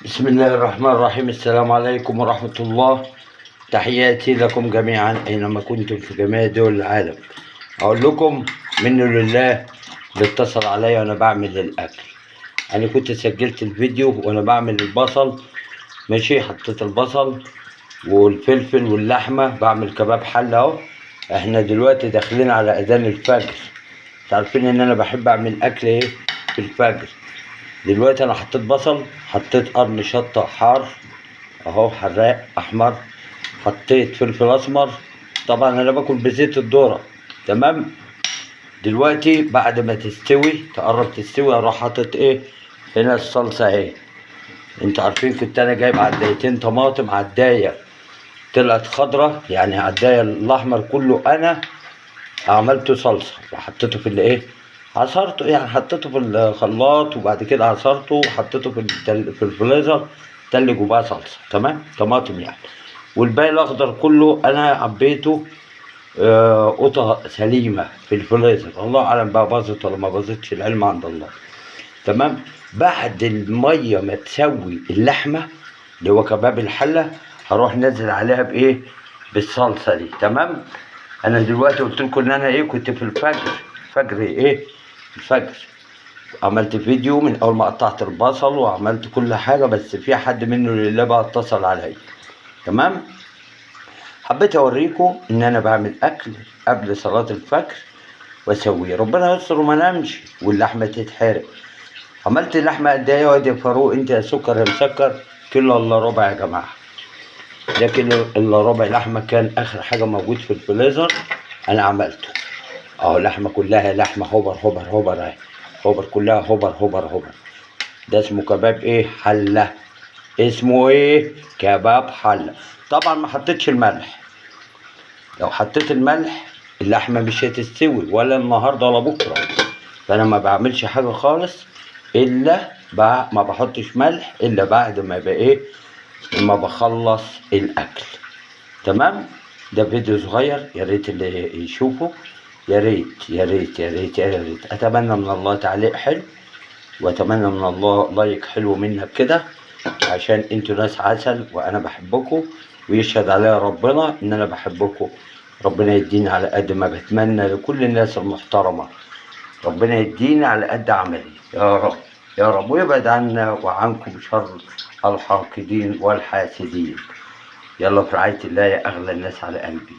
بسم الله الرحمن الرحيم. السلام عليكم ورحمة الله. تحياتي لكم جميعا أينما كنتم في جميع دول العالم. أقول لكم منه لله اللي اتصل عليا وأنا بعمل الأكل. أنا كنت سجلت الفيديو وأنا بعمل البصل، ماشي. حطيت البصل والفلفل واللحمة، بعمل كباب حلة أهو. إحنا دلوقتي داخلين على أذان الفجر. تعرفين إن أنا بحب أعمل أكل إيه في الفجر. دلوقتي انا حطيت بصل، حطيت قرن شطه حار اهو، حراق احمر، حطيت فلفل اسمر. طبعا انا باكل بزيت الذره، تمام. دلوقتي بعد ما تستوي، تقرب تستوي، اروح حاطط ايه هنا الصلصه اهي. انتوا عارفين كنت انا جايب عدايتين طماطم، عدايه طلعت خضره، يعني عدايه الاحمر كله انا عملته صلصه وحطيته في الايه، عصرته، يعني حطيته في الخلاط وبعد كده عصرته وحطيته في الفريزر تلجه بقى صلصه، تمام. طماطم يعني. والباقي الاخضر كله انا عبيته قطع سليمه في الفريزر. الله اعلم بقى باظت ولا ما باظتش، العلم عند الله، تمام. بعد الميه ما تسوي اللحمه اللي هو كباب الحله، هروح نازل عليها بايه، بالصلصه دي، تمام. انا دلوقتي قلت لكم ان انا ايه، كنت في الفجر ايه، الفجر عملت فيديو من اول ما قطعت البصل وعملت كل حاجه، بس في حد منه لله بقى اتصل عليا، تمام. حبيت اوريكم ان انا بعمل اكل قبل صلاه الفجر واسويه، ربنا يستر وما نامش واللحمه تتحرق. عملت لحمه قد ايه يا واد يا فاروق انت، يا سكر يا مسكر؟ كيلو الا ربع يا جماعه. ده كيلو الا ربع لحمه، كان اخر حاجه موجود في الفريزر انا عملته اهو. لحمه كلها لحمه هوبر هوبر هوبر اهي، هوبر كلها هوبر هوبر هوبر. ده اسمه كباب ايه، حله. اسمه ايه، كباب حله. طبعا ما حطيتش الملح، لو حطيت الملح اللحمه مش هتستوي ولا النهارده ولا بكره. فانا ما بعملش حاجه خالص الا ما بحطش ملح الا بعد ما يبقى ايه، ما بخلص الاكل، تمام. ده فيديو صغير، يا ريت اللي يشوفه، يا ريت يا ريت يا ريت يا ريت. اتمنى من الله تعليق حلو، واتمنى من الله لايك حلو منك كده، عشان انتوا ناس عسل وانا بحبكم، ويشهد عليا ربنا ان انا بحبكم. ربنا يديني على قد ما بتمنى لكل الناس المحترمة، ربنا يديني على قد عملي يا رب يا رب، ويبعد عنا وعنكم شر الحاقدين والحاسدين. يلا في رعاية الله يا أغلى الناس على قلبي.